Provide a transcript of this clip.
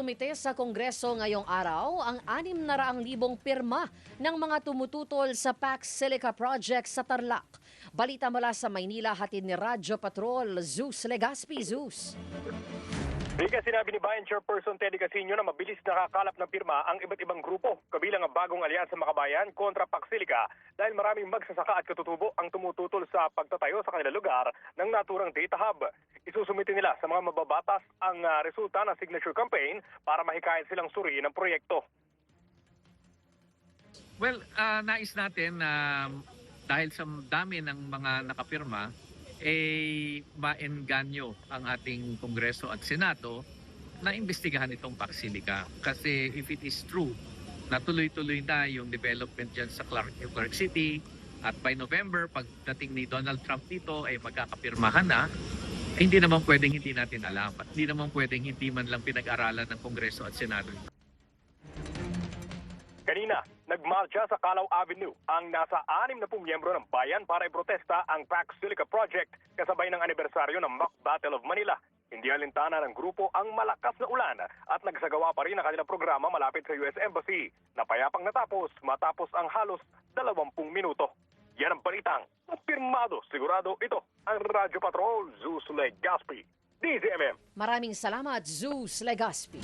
Sumite sa Kongreso ngayong araw ang 600,000 pirma ng mga tumututol sa Pax Silica Project sa Tarlac. Balita mula sa Maynila, hatid ni Radyo Patrol, Zeus Legaspi. Zeus. Bigla sinabi ni Bayan Chairperson Teddy Casino na mabilis nakakalap ng pirma ang iba't ibang grupo, kabilang ang bagong alyansa Makabayan kontra Pax Silica dahil maraming magsasaka at katutubo ang tumututol sa pagtatayo sa kanilang lugar ng naturang data hub. Isusumite nila sa mga mababatas ang resulta ng signature campaign para mahikayat silang suriin ang proyekto. Well, nais natin na dahil sa dami ng mga nakapirma, maengganyo ang ating Kongreso at Senado na imbestigahan itong Pax Silica. Kasi if it is true na tuloy-tuloy na yung development dyan sa Clark City at by November, pagdating ni Donald Trump dito ay magkakapirmahan na, hindi naman pwedeng hindi natin alam at hindi naman pwedeng hindi man lang pinag-aralan ng Kongreso at Senado. Kanina, nagmarcha sa Calao Avenue ang nasa 60 miyembro ng bayan para iprotesta ang Pax Silica Project kasabay ng anibersaryo ng Mock Battle of Manila. Hindi alintana ng grupo ang malakas na ulan at nagsagawa pa rin ang kanilang programa malapit sa US Embassy na payapang natapos matapos ang halos 20 minuto. Yan ang balitang pirmado. Sigurado ito ang Radyo Patrol, Zeus Legaspi, DZMM. Maraming salamat, Zeus Legaspi.